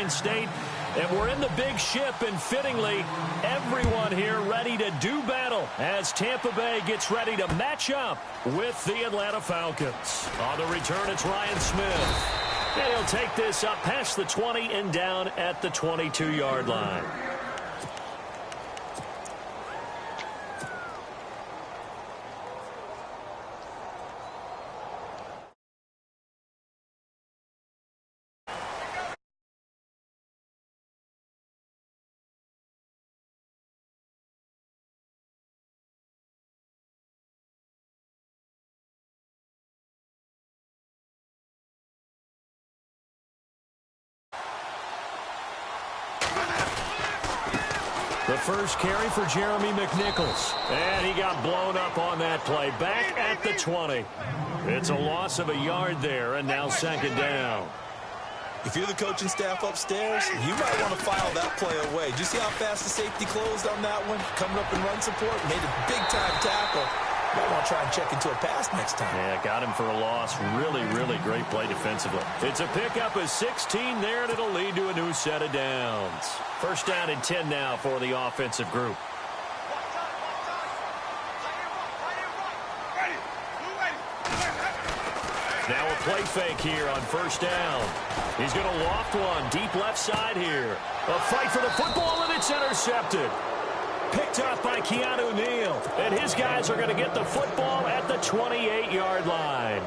State. And we're in the big ship, and fittingly, everyone here ready to do battle as Tampa Bay gets ready to match up with the Atlanta Falcons. On the return, it's Ryan Smith. And he'll take this up past the 20 and down at the 22-yard line. The first carry for Jeremy McNichols. And he got blown up on that play. Back at the 20. It's a loss of a yard there, and now second down. If you're the coaching staff upstairs, you might want to file that play away. Did you see how fast the safety closed on that one? Coming up in run support, made a big-time tackle. Might want to try and check into a pass next time. Yeah, got him for a loss. Really, really great play defensively. It's a pickup of 16 there, and it'll lead to a new set of downs. First down and 10 now for the offensive group. Now a play fake here on first down. He's going to loft one deep left side here. A fight for the football, and it's intercepted. Picked up by Keanu Neal. And his guys are going to get the football at the 28-yard line.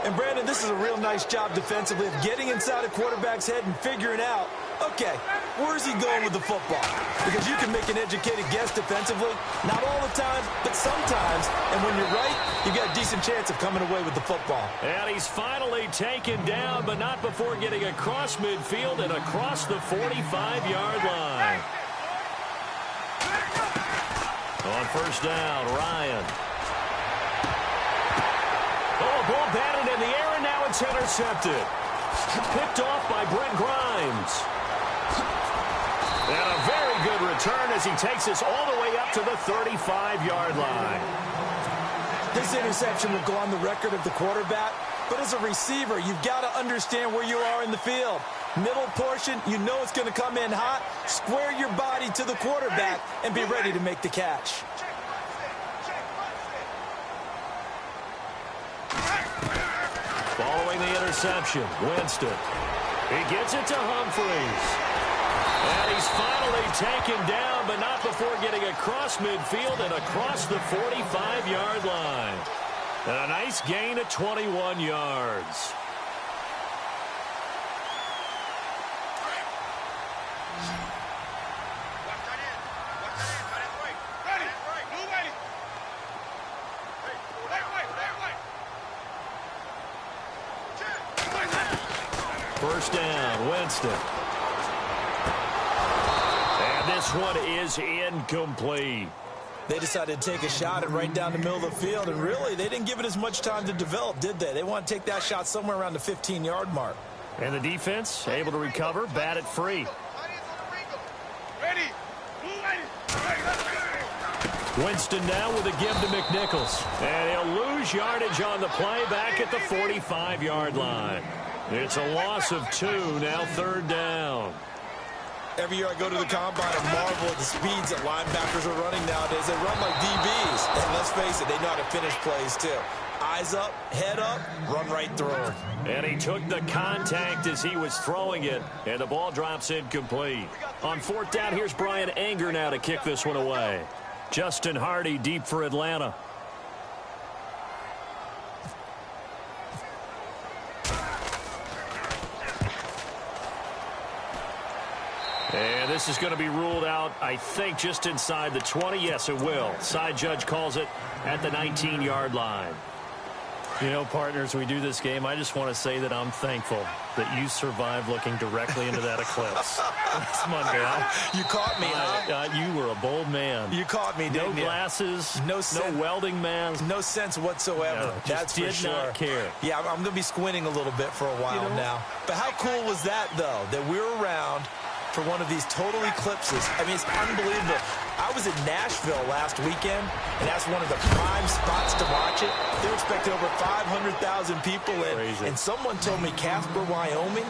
And, Brandon, this is a real nice job defensively of getting inside a quarterback's head and figuring out, okay, where's he going with the football? Because you can make an educated guess defensively. Not all the time, but sometimes. And when you're right, you got a decent chance of coming away with the football. And he's finally taken down, but not before getting across midfield and across the 45-yard line. On first down, Ryan. Oh, ball batted in the air, and now it's intercepted. Picked off by Brent Grimes. And a very good return as he takes this all the way up to the 35-yard line. This interception will go on the record of the quarterback, but as a receiver, you've got to understand where you are in the field. Middle portion, you know it's going to come in hot. Square your body to the quarterback and be ready to make the catch. Following the interception, Winston. He gets it to Humphreys. And he's finally taken down, but not before getting across midfield and across the 45-yard line. And a nice gain of 21 yards. First down, Winston. And this one is incomplete. They decided to take a shot at right down the middle of the field, and really, they didn't give it as much time to develop, did they? They want to take that shot somewhere around the 15-yard mark. And the defense able to recover, bat it free. Winston now with a give to McNichols. And he'll lose yardage on the play back at the 45-yard line. It's a loss of 2, now third down. Every year I go to the combine and marvel at the speeds that linebackers are running nowadays. They run like DBs. And let's face it, they know how to finish plays too. Eyes up, head up, run right through them. And he took the contact as he was throwing it, and the ball drops incomplete. On fourth down, here's Brian Anger now to kick this one away. Justin Hardy deep for Atlanta. And this is going to be ruled out, I think, just inside the 20. Yes, it will. Side judge calls it at the 19-yard line. You know, partners, we do this game. I just want to say that I'm thankful that you survived looking directly into that eclipse. Come on, girl. You caught me, huh? You were a bold man. You caught me, didn't you? No glasses, no welding mask. No sense whatsoever. No, that's for sure. Did not care. Yeah, I'm going to be squinting a little bit for a while now. But how cool was that, though, that we were around for one of these total eclipses? I mean, it's unbelievable. I was in Nashville last weekend, and that's one of the prime spots to watch it. They're expecting over 500,000 people in. Crazy. And someone told me Casper, Wyoming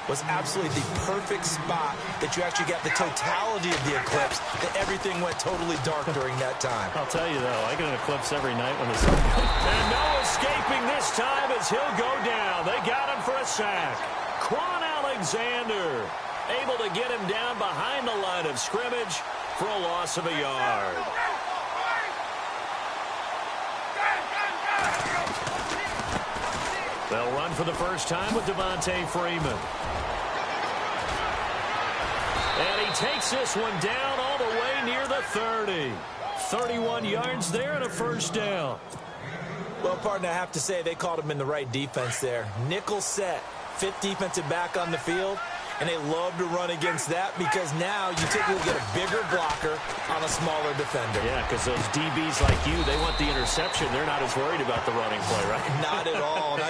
was absolutely the perfect spot that you actually got the totality of the eclipse, that everything went totally dark during that time. I'll tell you, though, I get an eclipse every night when the sun comes. And no escaping this time as he'll go down. They got him for a sack. Quan Alexander able to get him down behind the line of scrimmage for a loss of a yard. They'll run for the first time with Devontae Freeman. And he takes this one down all the way near the 30. 31 yards there and a first down. Well, partner, I have to say they called him in the right defense there. Nickel set, fifth defensive back on the field, and they love to run against that because now you typically get a bigger blocker on a smaller defender. Yeah, because those DBs like you, they want the interception. They're not as worried about the running play, right? Not at all. And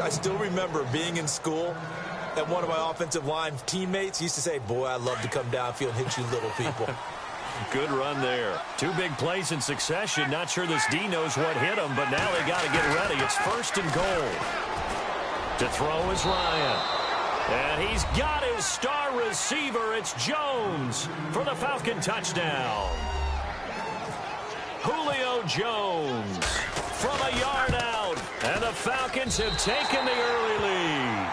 I still remember being in school, and one of my offensive line teammates used to say, boy, I'd love to come downfield and hit you little people. Good run there. Two big plays in succession. Not sure this D knows what hit him, but now they got to get ready. It's first and goal. To throw is Ryan. And he's got his star receiver. It's Jones for the Falcon touchdown. Julio Jones from a yard out. And the Falcons have taken the early lead.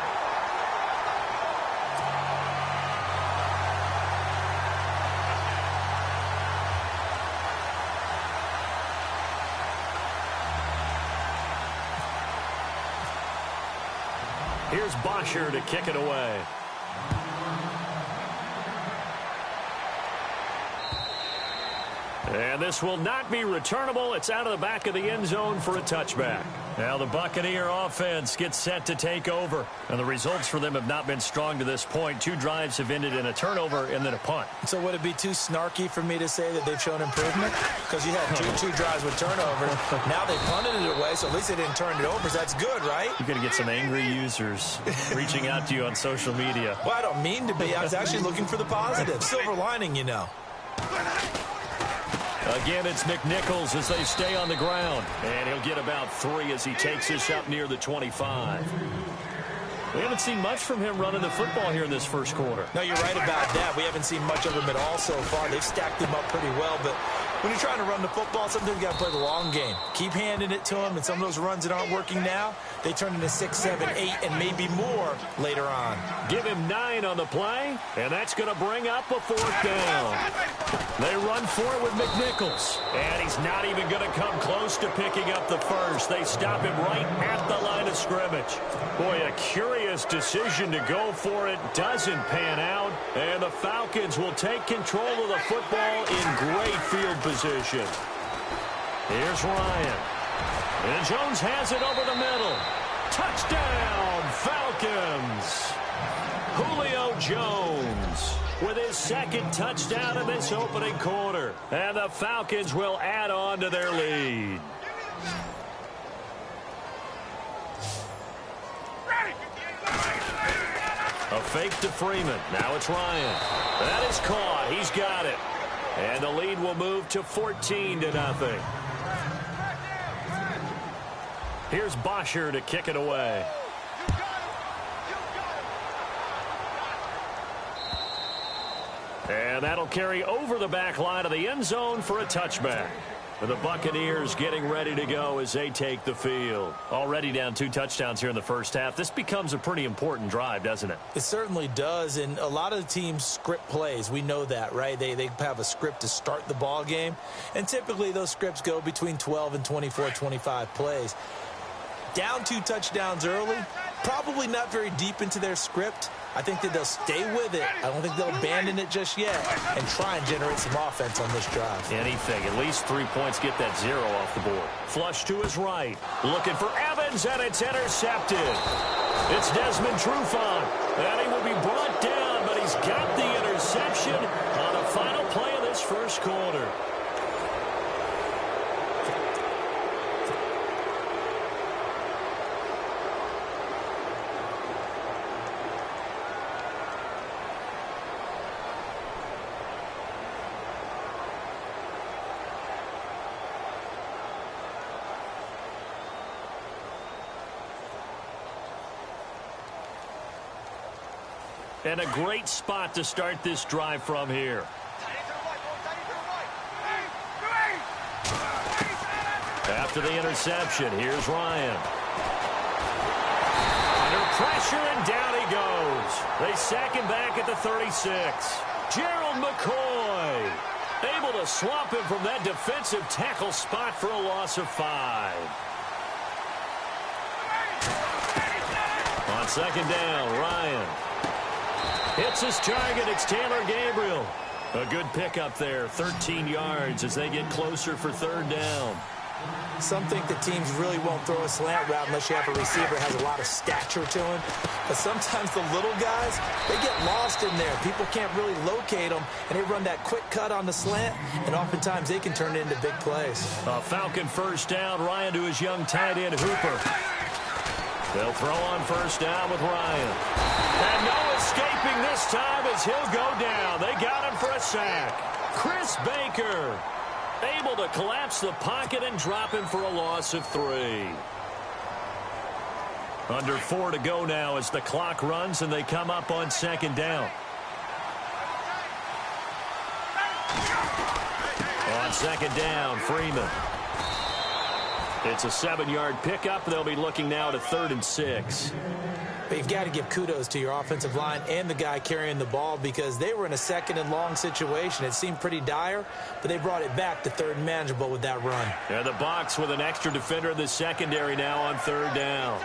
Here's Bosher to kick it away. And this will not be returnable. It's out of the back of the end zone for a touchback. Now the Buccaneer offense gets set to take over. And the results for them have not been strong to this point. Two drives have ended in a turnover and then a punt. So would it be too snarky for me to say that they've shown improvement? Because you had two drives with turnovers. Now they punted it away, so at least they didn't turn it over. So that's good, right? You're going to get some angry users reaching out to you on social media. Well, I don't mean to be. I was actually looking for the positive. Silver lining, you know. Again, it's McNichols as they stay on the ground. And he'll get about 3 as he takes this up near the 25. We haven't seen much from him running the football here in this first quarter. No, you're right about that. We haven't seen much of him at all so far. They've stacked him up pretty well, but when you're trying to run the football, sometimes you got to play the long game. Keep handing it to him, and some of those runs that aren't working now, they turn into 6, 7, 8, and maybe more later on. Give him 9 on the play, and that's going to bring up a 4th down. They run for it with McNichols, and he's not even going to come close to picking up the first. They stop him right at the line of scrimmage. Boy, a curious decision to go for it. Doesn't pan out, and the Falcons will take control of the football in great field position. Here's Ryan. And Jones has it over the middle. Touchdown, Falcons. Julio Jones with his second touchdown in this opening quarter. And the Falcons will add on to their lead. A fake to Freeman. Now it's Ryan. That is caught. He's got it. And the lead will move to 14-0. Here's Bosher to kick it away. And that'll carry over the back line of the end zone for a touchback. And the Buccaneers getting ready to go as they take the field. Already down 2 touchdowns here in the first half. This becomes a pretty important drive, doesn't it? It certainly does, and a lot of the teams script plays. We know that, right? They have a script to start the ball game, and typically those scripts go between 12 and 24, 25 plays. Down 2 touchdowns early, probably not very deep into their script. I think that they'll stay with it. I don't think they'll abandon it just yet and try and generate some offense on this drive. Anything. At least 3 points, get that 0 off the board. Flush to his right. Looking for Evans, and it's intercepted. It's Desmond Trufant. And he will be brought down, but he's got the interception on the final play of this first quarter. And a great spot to start this drive from here. After the interception, here's Ryan. Under pressure, and down he goes. They sack him back at the 36. Gerald McCoy able to swamp him from that defensive tackle spot for a loss of 5. On second down, Ryan hits his target. It's Taylor Gabriel. A good pickup there, 13 yards as they get closer for third down. Some think that teams really won't throw a slant route unless you have a receiver that has a lot of stature to him. But sometimes the little guys, they get lost in there. People can't really locate them, and they run that quick cut on the slant, and oftentimes they can turn it into big plays. A Falcon first down, Ryan to his young tight end, Hooper. They'll throw on first down with Ryan. And no escaping this time as he'll go down. They got him for a sack. Chris Baker able to collapse the pocket and drop him for a loss of 3. Under 4 to go now as the clock runs and they come up on second down. On second down, Freeman. It's a 7-yard pickup. They'll be looking now to 3rd and 6. But you've got to give kudos to your offensive line and the guy carrying the ball because they were in a 2nd and long situation. It seemed pretty dire, but they brought it back to 3rd and manageable with that run. And the Bucs with an extra defender in the secondary now on 3rd down.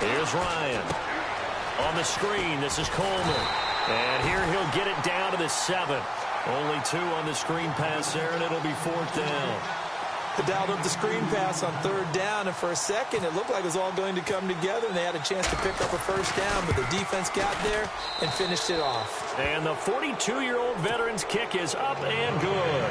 Here's Ryan. On the screen, this is Coleman. And here he'll get it down to the 7. Only 2 on the screen pass there, and it'll be 4th down. They dialed up the screen pass on 3rd down, and for a second it looked like it was all going to come together, and they had a chance to pick up a first down, but the defense got there and finished it off. And the 42-year-old veteran's kick is up and good.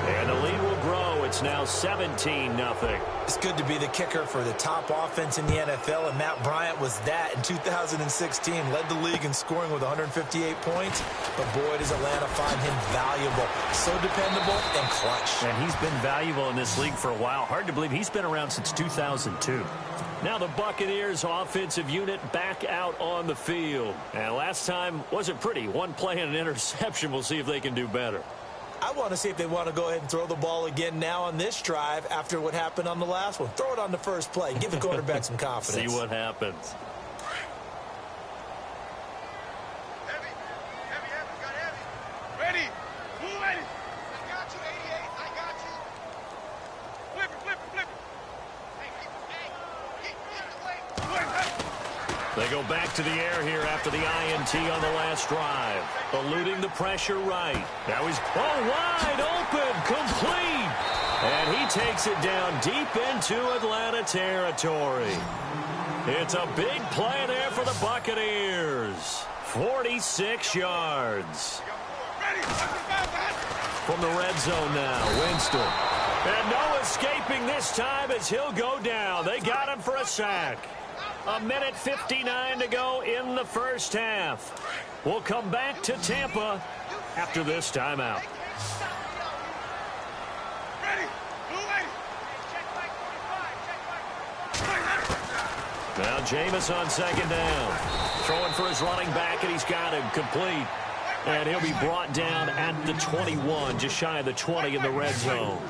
And the lead will grow. It's now 17-0. It's good to be the kicker for the top offense in the NFL, and Matt Bryant was that in 2016. Led the league in scoring with 158 points, but boy, does Atlanta find him valuable. So dependable and clutch. And he's been valuable in this league for a while. Hard to believe he's been around since 2002. Now the Buccaneers offensive unit back out on the field. And last time wasn't pretty. One play and an interception. We'll see if they can do better. I want to see if they want to go ahead and throw the ball again now on this drive after what happened on the last one. Throw it on the first play. Give the quarterback some confidence. See what happens. Heavy, got heavy. Ready, move ready. I got you, 88, I got you. Flip it. Hey, get the way. They go back to the air here after the INT on the last drive. Eluding the pressure right. Now he's wide open, complete. And he takes it down deep into Atlanta territory. It's a big play there for the Buccaneers. 46 yards. From the red zone now, Winston. And no escaping this time as he'll go down. They got him for a sack. 1:59 to go in the first half. We'll come back to Tampa after this timeout. Now Jameis on second down. Throwing for his running back, and he's got him complete. And he'll be brought down at the 21, just shy of the 20 in the red zone.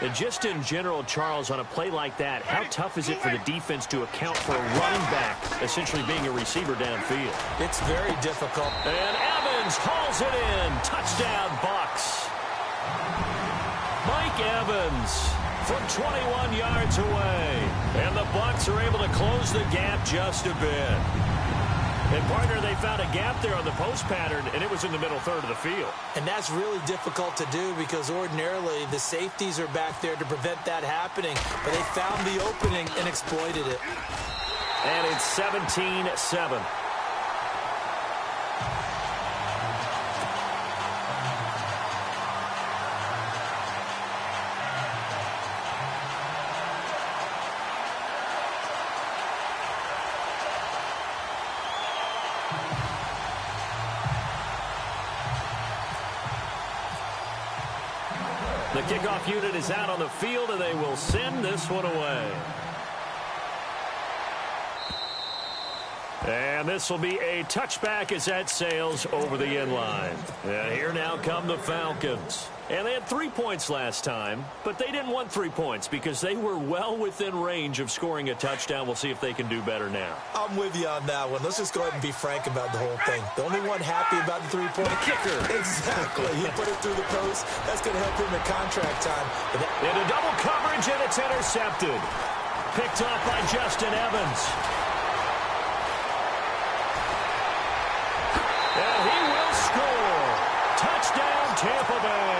And just in general, Charles, on a play like that, how tough is it for the defense to account for a running back essentially being a receiver downfield? It's very difficult. And Evans hauls it in. Touchdown, Bucs. Mike Evans from 21 yards away. And the Bucs are able to close the gap just a bit. And, partner, they found a gap there on the post pattern, and it was in the middle third of the field. And that's really difficult to do because ordinarily the safeties are back there to prevent that happening. But they found the opening and exploited it. And it's 17-7. The kickoff unit is out on the field, and they will send this one away. And this will be a touchback as that sails over the end line. And here now come the Falcons. And they had 3 points last time, but they didn't want 3 points because they were well within range of scoring a touchdown. We'll see if they can do better now. I'm with you on that one. Let's just go ahead and be frank about the whole thing. The only one happy about the three-point kicker. Exactly. He put it through the post. That's going to help him in contract time. Into double coverage, and it's intercepted. Picked off by Justin Evans. And he will score. Touchdown, Tampa Bay.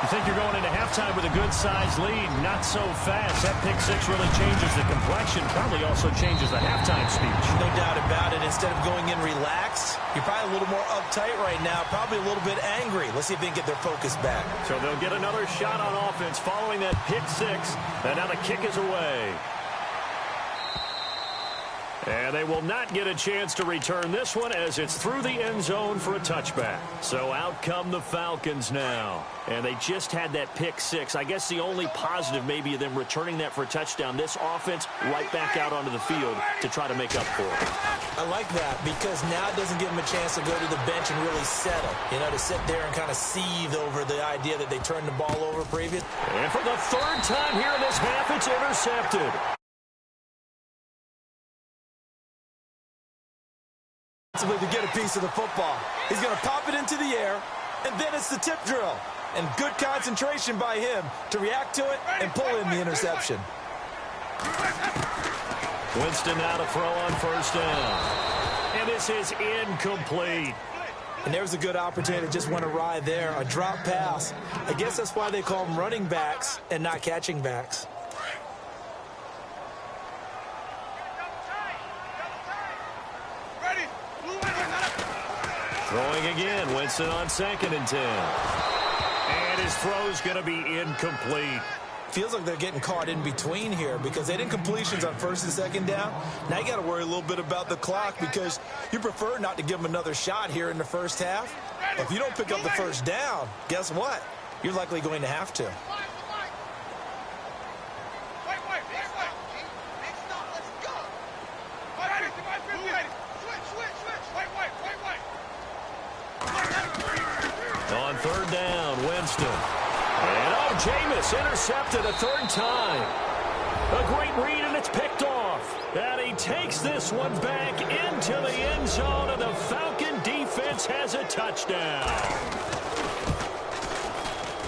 You think you're going into halftime with a good-sized lead? Not so fast. That pick six really changes the complexion. Probably also changes the halftime speech. No doubt about it. Instead of going in relaxed, you're probably a little more uptight right now. Probably a little bit angry. Let's see if they can get their focus back. So they'll get another shot on offense following that pick six. And now the kick is away. And they will not get a chance to return this one as it's through the end zone for a touchback. So out come the Falcons now. And they just had that pick six. I guess the only positive maybe of them returning that for a touchdown. This offense right back out onto the field to try to make up for it. I like that because now it doesn't give them a chance to go to the bench and really settle. You know, to sit there and kind of seethe over the idea that they turned the ball over previous. And for the third time here in this half, it's intercepted. To get a piece of the football. He's going to pop it into the air, and then it's the tip drill. And good concentration by him to react to it and pull in the interception. Winston now to throw on first down. And this is incomplete. And there's a good opportunity that just went awry there. A drop pass. I guess that's why they call them running backs and not catching backs. Throwing again, Winston on 2nd and 10. And his throw's going to be incomplete. Feels like they're getting caught in between here because they didn't completions on 1st and 2nd down. Now you got to worry a little bit about the clock because you prefer not to give them another shot here in the first half. But if you don't pick up the first down, guess what? You're likely going to have to. On 3rd down, Winston. And Jameis intercepted a 3rd time. A great read, and it's picked off. And he takes this one back into the end zone, and the Falcon defense has a touchdown.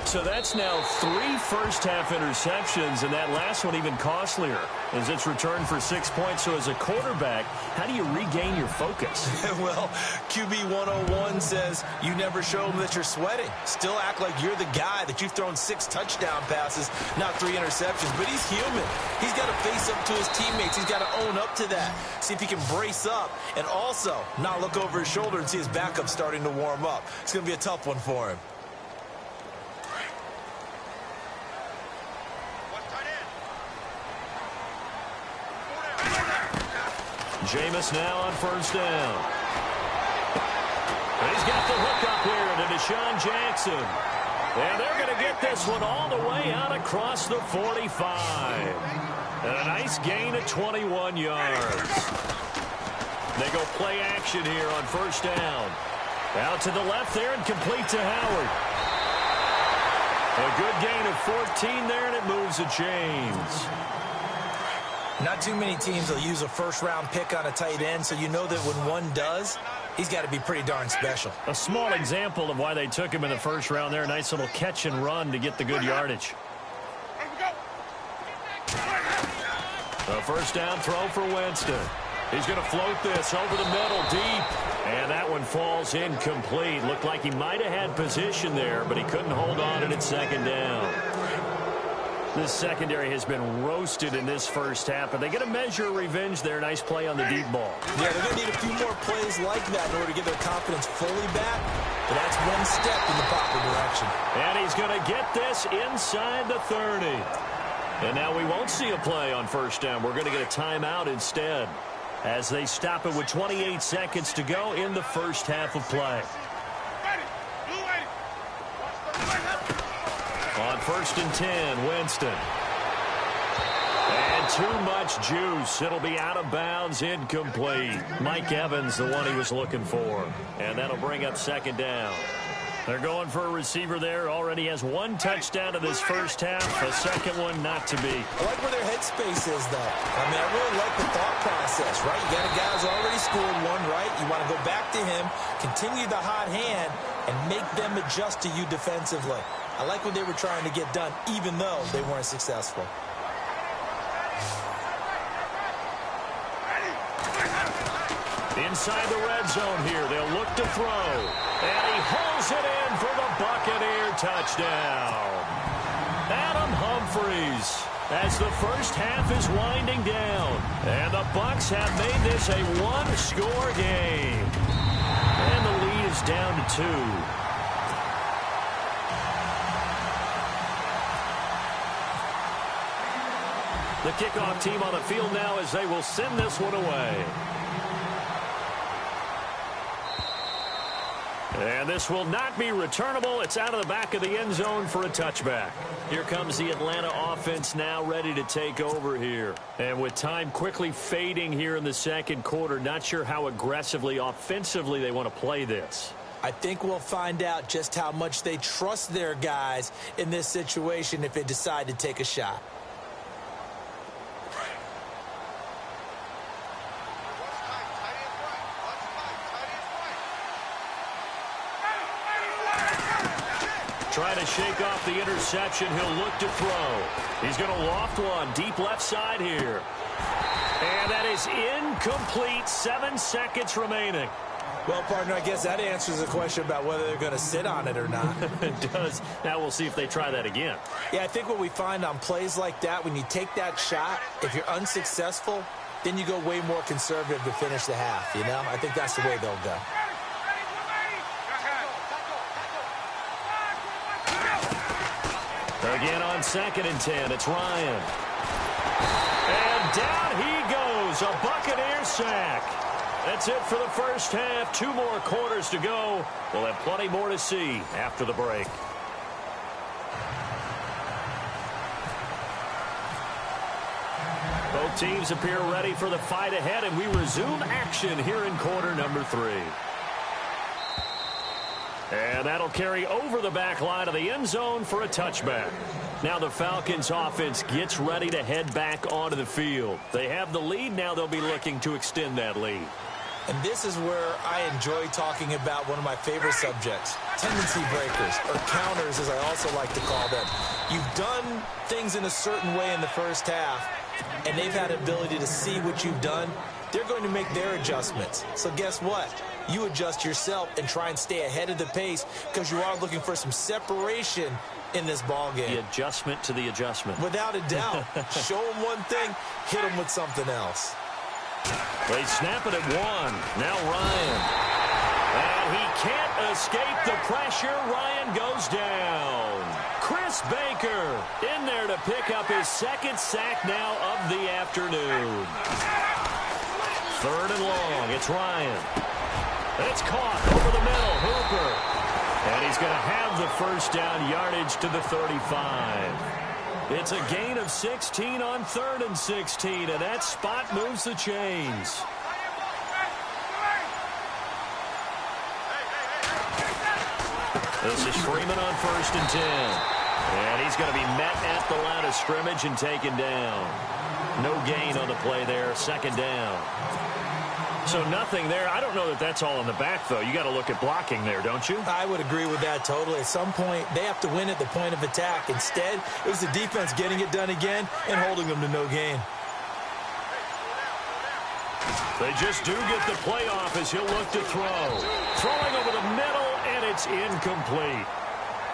So that's now 3 first-half interceptions, and that last one even costlier as it's returned for 6 points. So as a quarterback, how do you regain your focus? Well, QB 101 says you never show them that you're sweating. Still act like you're the guy that you've thrown 6 touchdown passes, not 3 interceptions. But he's human. He's got to face up to his teammates. He's got to own up to that. See if he can brace up and also not look over his shoulder and see his backup starting to warm up. It's going to be a tough one for him. Jameis now on 1st down. And he's got the hook up here to Deshaun Jackson. And they're going to get this one all the way out across the 45. And a nice gain of 21 yards. They go play action here on 1st down. Out to the left there and complete to Howard. A good gain of 14 there, and it moves the chains. Not too many teams will use a first-round pick on a tight end, so you know that when one does, he's got to be pretty darn special. A small example of why they took him in the 1st round there. A nice little catch and run to get the good yardage. A 1st down throw for Winston. He's going to float this over the middle deep. And that one falls incomplete. Looked like he might have had position there, but he couldn't hold on and it's 2nd down. This secondary has been roasted in this first half, but they get a measure of revenge there. Nice play on the deep ball. Yeah, they're going to need a few more plays like that in order to get their confidence fully back. But that's one step in the proper direction. And he's going to get this inside the 30. And now we won't see a play on 1st down. We're going to get a timeout instead as they stop it with 28 seconds to go in the first half of play. On 1st and 10, Winston. And too much juice. It'll be out of bounds, incomplete. Mike Evans, the one he was looking for. And that'll bring up second down. They're going for a receiver there. Already has one touchdown in this first half. A second one not to be. I like where their headspace is, though. I mean, I really like the thought process, right? You got a guy who's already scored one, right? You want to go back to him, continue the hot hand, and make them adjust to you defensively. I like what they were trying to get done, even though they weren't successful. Inside the red zone here, they'll look to throw. And he hauls it in for the Buccaneer touchdown. Adam Humphries, as the first half is winding down. And the Bucs have made this a one-score game. And the lead is down to 2. The kickoff team on the field now as they will send this one away. And this will not be returnable. It's out of the back of the end zone for a touchback. Here comes the Atlanta offense now ready to take over here. And with time quickly fading here in the second quarter, not sure how aggressively, offensively they want to play this. I think we'll find out just how much they trust their guys in this situation if they decide to take a shot. Trying to shake off the interception. He'll look to throw. He's going to loft one deep left side here. And that is incomplete. 7 seconds remaining. Well, partner, I guess that answers the question about whether they're going to sit on it or not. It does. Now we'll see if they try that again. Yeah, I think what we find on plays like that, when you take that shot, if you're unsuccessful, then you go way more conservative to finish the half, you know? I think that's the way they'll go. Again on 2nd and 10, it's Ryan. And down he goes, a Buccaneer sack. That's it for the first half. 2 more quarters to go. We'll have plenty more to see after the break. Both teams appear ready for the fight ahead, and we resume action here in quarter number 3. And that'll carry over the back line of the end zone for a touchback. Now the Falcons offense gets ready to head back onto the field. They have the lead. Now they'll be looking to extend that lead. And this is where I enjoy talking about one of my favorite subjects, tendency breakers, or counters as I also like to call them. You've done things in a certain way in the first half, and they've had ability to see what you've done. They're going to make their adjustments. So guess what? You adjust yourself and try and stay ahead of the pace because you are looking for some separation in this ball game. The adjustment to the adjustment. Without a doubt. Show them one thing, hit them with something else. They snap it at 1. Now Ryan. And he can't escape the pressure. Ryan goes down. Chris Baker in there to pick up his 2nd sack now of the afternoon. 3rd and long. It's Ryan. It's caught over the middle. Hooper. And he's going to have the first down yardage to the 35. It's a gain of 16 on 3rd and 16, and that spot moves the chains. This is Freeman on 1st and 10. And he's going to be met at the line of scrimmage and taken down. No gain on the play there. 2nd down. So nothing there. I don't know that that's all in the back, though. You got to look at blocking there, don't you? I would agree with that totally. At some point, they have to win at the point of attack. Instead, it was the defense getting it done again and holding them to no gain. They just do get the play off as he'll look to throw. Throwing over the middle, and it's incomplete.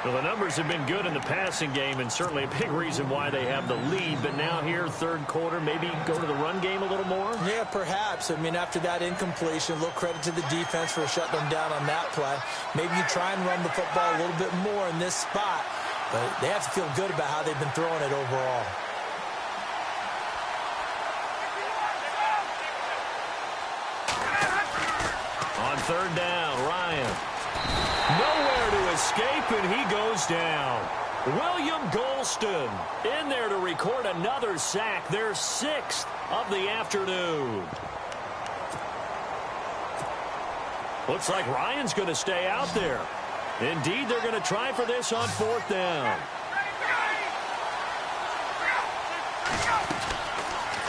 Well, the numbers have been good in the passing game, and certainly a big reason why they have the lead. But now here, 3rd quarter, maybe go to the run game a little more? Yeah, perhaps. I mean, after that incompletion, a little credit to the defense for shutting them down on that play. Maybe you try and run the football a little bit more in this spot. But they have to feel good about how they've been throwing it overall. On 3rd down, Ryan. Nowhere to escape, and he goes down. William Golston in there to record another sack, their 6th of the afternoon. Looks like Ryan's going to stay out there. Indeed, they're going to try for this on 4th down.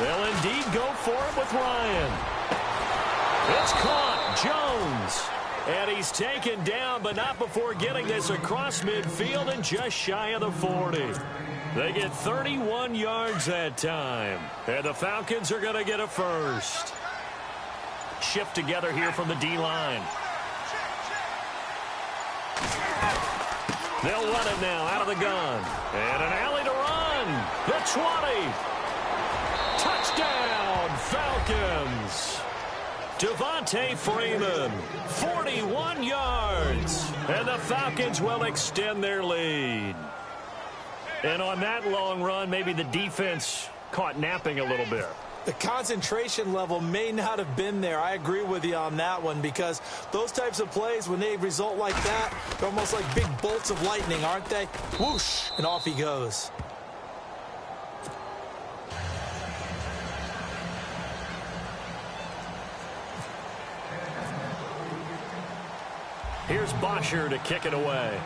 They'll indeed go for it with Ryan. It's caught. Jones. And he's taken down, but not before getting this across midfield and just shy of the 40. They get 31 yards that time. And the Falcons are going to get a first. Shift together here from the D-line. They'll run it now out of the gun. And an alley to run. The 20. Touchdown, Falcons. Devontae Freeman, 41 yards. And the Falcons will extend their lead. And on that long run, maybe the defense caught napping a little bit. The concentration level may not have been there. I agree with you on that one, because those types of plays, when they result like that, they're almost like big bolts of lightning, aren't they? Whoosh, and off he goes. Here's Bosher to kick it away.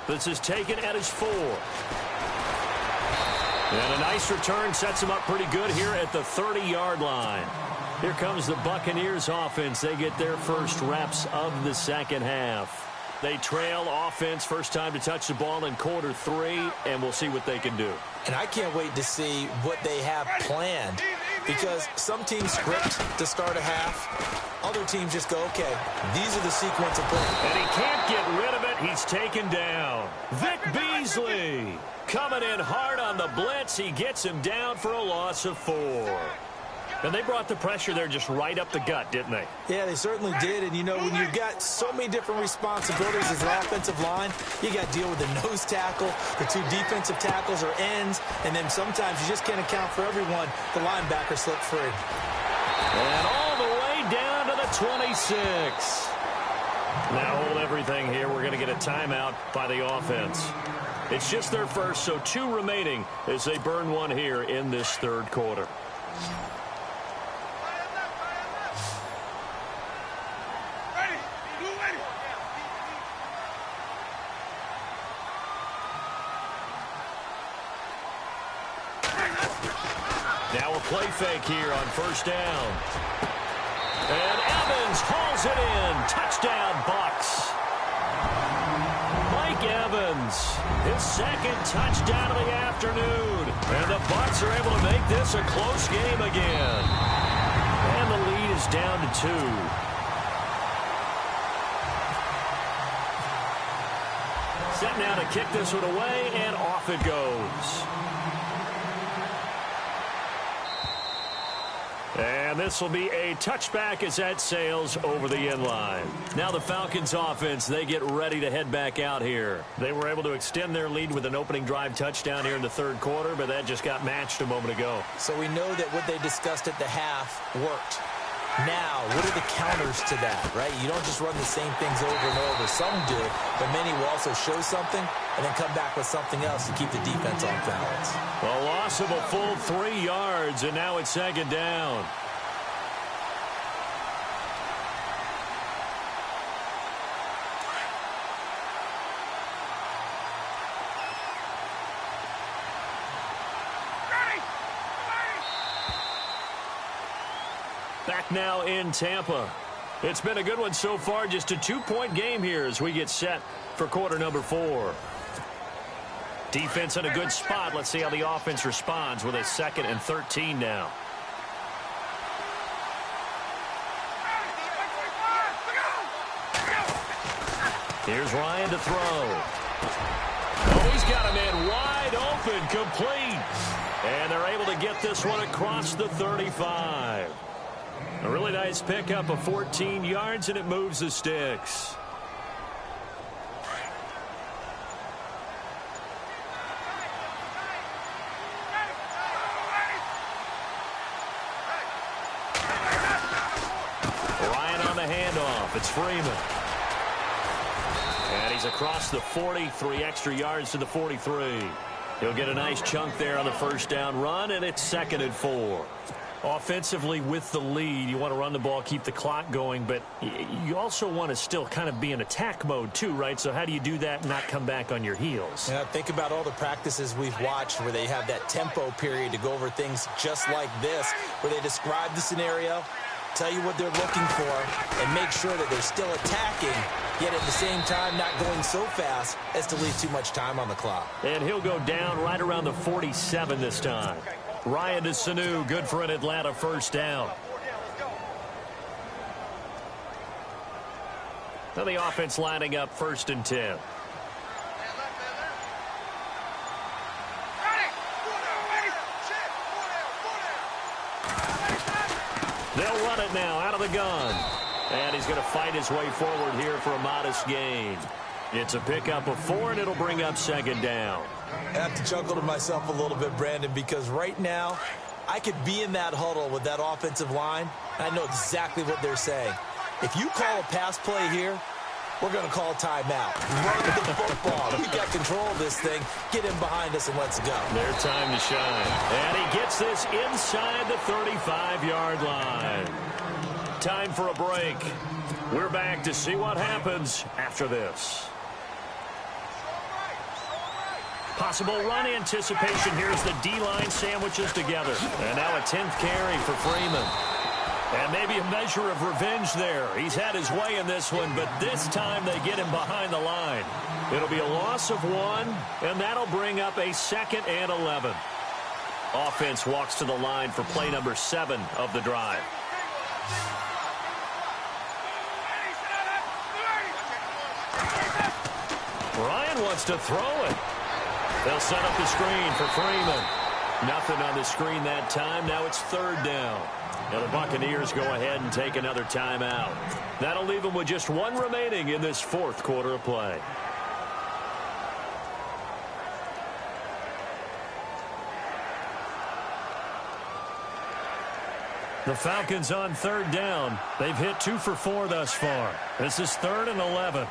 This is taken at his 4. And a nice return sets him up pretty good here at the 30-yard line. Here comes the Buccaneers offense. They get their first reps of the second half. They trail offense, first time to touch the ball in quarter 3, and we'll see what they can do. And I can't wait to see what they have planned, because some teams script to start a half. Other teams just go, okay, these are the sequence of plays. And he can't get rid of it. He's taken down. Vic Beasley coming in hard on the blitz. He gets him down for a loss of 4. And they brought the pressure there just right up the gut, didn't they? Yeah, they certainly did. And, you know, when you've got so many different responsibilities as an offensive line, you got to deal with the nose tackle, the 2 defensive tackles or ends, and then sometimes you just can't account for everyone. The linebacker slipped free. And all the way down to the 26. Now hold everything here. We're going to get a timeout by the offense. It's just their first, so 2 remaining as they burn one here in this 3rd quarter. Now a play fake here on 1st down. And Evans hauls it in. Touchdown, Bucs. Mike Evans, his 2nd touchdown of the afternoon. And the Bucs are able to make this a close game again. And the lead is down to 2. Set now to kick this one away, and off it goes. And this will be a touchback as that sails over the end line. Now the Falcons offense, they get ready to head back out here. They were able to extend their lead with an opening drive touchdown here in the 3rd quarter, but that just got matched a moment ago. So we know that what they discussed at the half worked. Now, what are the counters to that, right? You don't just run the same things over and over. Some do, but many will also show something and then come back with something else to keep the defense off balance. A loss of a full 3 yards, and now it's 2nd down. Back now in Tampa. It's been a good one so far. Just a 2-point game here as we get set for quarter number 4. Defense in a good spot. Let's see how the offense responds with a 2nd and 13 now. Here's Ryan to throw. Oh, he's got him in wide open, complete. And they're able to get this one across the 35. A really nice pickup of 14 yards, and it moves the sticks. Ryan on the handoff. It's Freeman. And he's across the 40, 3 extra yards to the 43. He'll get a nice chunk there on the first down run, and it's 2nd and 4. Offensively, with the lead, you want to run the ball, keep the clock going, but you also want to still kind of be in attack mode too, right? So how do you do that and not come back on your heels? Yeah, think about all the practices we've watched where they have that tempo period to go over things just like this, where they describe the scenario, tell you what they're looking for, and make sure that they're still attacking, yet at the same time not going so fast as to leave too much time on the clock. And he'll go down right around the 47 this time. Ryan to Sanu, good for an Atlanta first down. Now the offense lining up 1st and 10. They'll run it now out of the gun. And he's going to fight his way forward here for a modest gain. It's a pickup of 4, and it'll bring up 2nd down. I have to chuckle to myself a little bit, Brandon, because right now I could be in that huddle with that offensive line, and I know exactly what they're saying. If you call a pass play here, we're going to call a timeout. Run the football. We got control of this thing. Get him behind us and let's go. Their time to shine. And he gets this inside the 35-yard line. Time for a break. We're back to see what happens after this. Possible run anticipation. Here's the D-line sandwiches together. And now a 10th carry for Freeman. And maybe a measure of revenge there. He's had his way in this one, but this time they get him behind the line. It'll be a loss of 1, and that'll bring up a 2nd and 11. Offense walks to the line for play number 7 of the drive. Ryan wants to throw it. They'll set up the screen for Freeman. Nothing on the screen that time. Now it's 3rd down. Now the Buccaneers go ahead and take another timeout. That'll leave them with just 1 remaining in this 4th quarter of play. The Falcons on 3rd down. They've hit 2 for 4 thus far. This is 3rd and 11.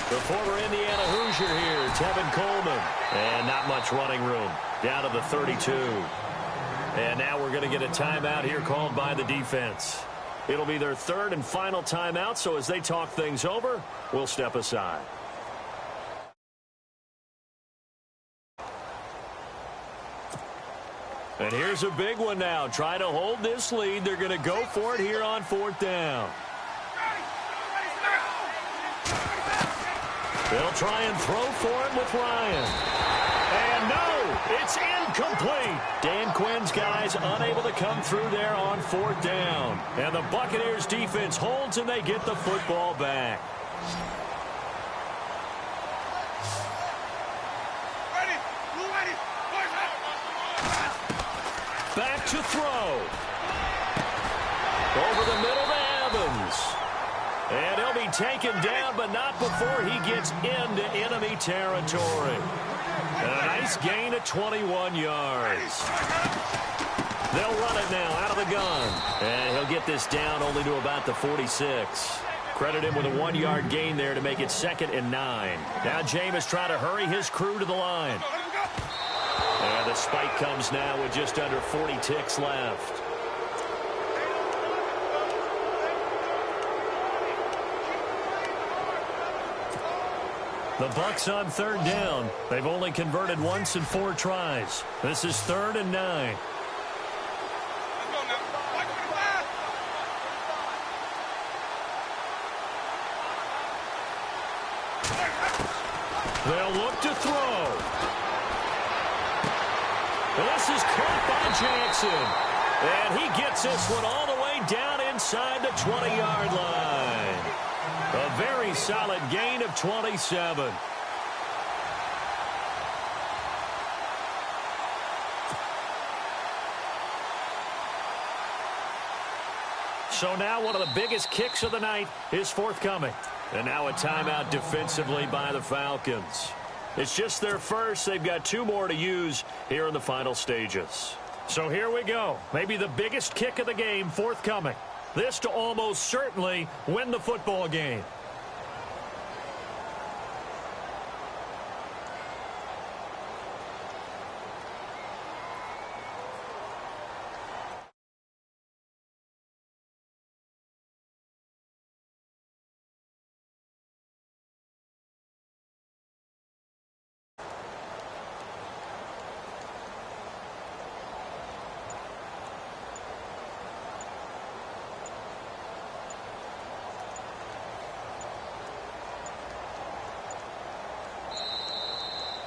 The former Indiana Hoosier here, Tevin Coleman. And not much running room. Down to the 32. And now we're going to get a timeout here called by the defense. It'll be their 3rd and final timeout, so as they talk things over, we'll step aside. And here's a big one now. Trying to hold this lead. They're going to go for it here on 4th down. They'll try and throw for it with Ryan. And no, it's incomplete. Dan Quinn's guys unable to come through there on 4th down. And the Buccaneers defense holds and they get the football back. Back to throw. Over the middle to Evans. And he'll be taken down, but not before he gets into enemy territory. And a nice gain of 21 yards. They'll run it now out of the gun. And he'll get this down only to about the 46. Credit him with a 1-yard gain there to make it 2nd and 9. Now Jameis trying to hurry his crew to the line. And the spike comes now with just under 40 ticks left. The Bucs on 3rd down. They've only converted once in 4 tries. This is 3rd and 9. They'll look to throw. This is caught by Jackson. And he gets this one all the way down inside the 20-yard line. A very solid gain of 27. So now one of the biggest kicks of the night is forthcoming. And now a timeout defensively by the Falcons. It's just their first. They've got 2 more to use here in the final stages. So here we go. Maybe the biggest kick of the game forthcoming. This to almost certainly win the football game.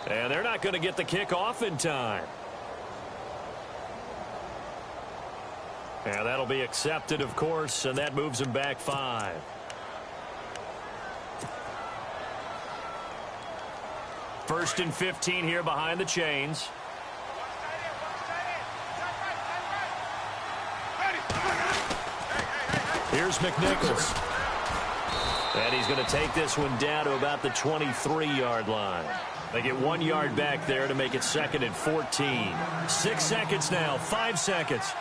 And they're not going to get the kick off in time. And that'll be accepted, of course, and that moves him back 5. First and 15 here behind the chains. Here's McNichols. And he's going to take this one down to about the 23-yard line. They get 1 yard back there to make it 2nd and 14. 6 seconds now, 5 seconds.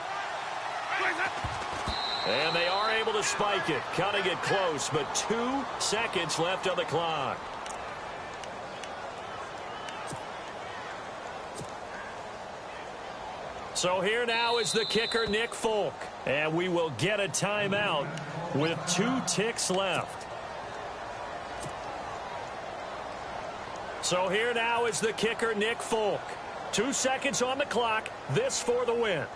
And they are able to spike it, cutting it close, but 2 seconds left on the clock. So here now is the kicker, Nick Folk. And we will get a timeout with 2 ticks left. So here now is the kicker, Nick Folk. 2 seconds on the clock. This for the win.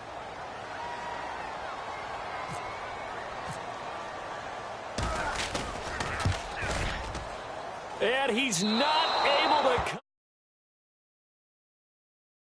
And he's not able to...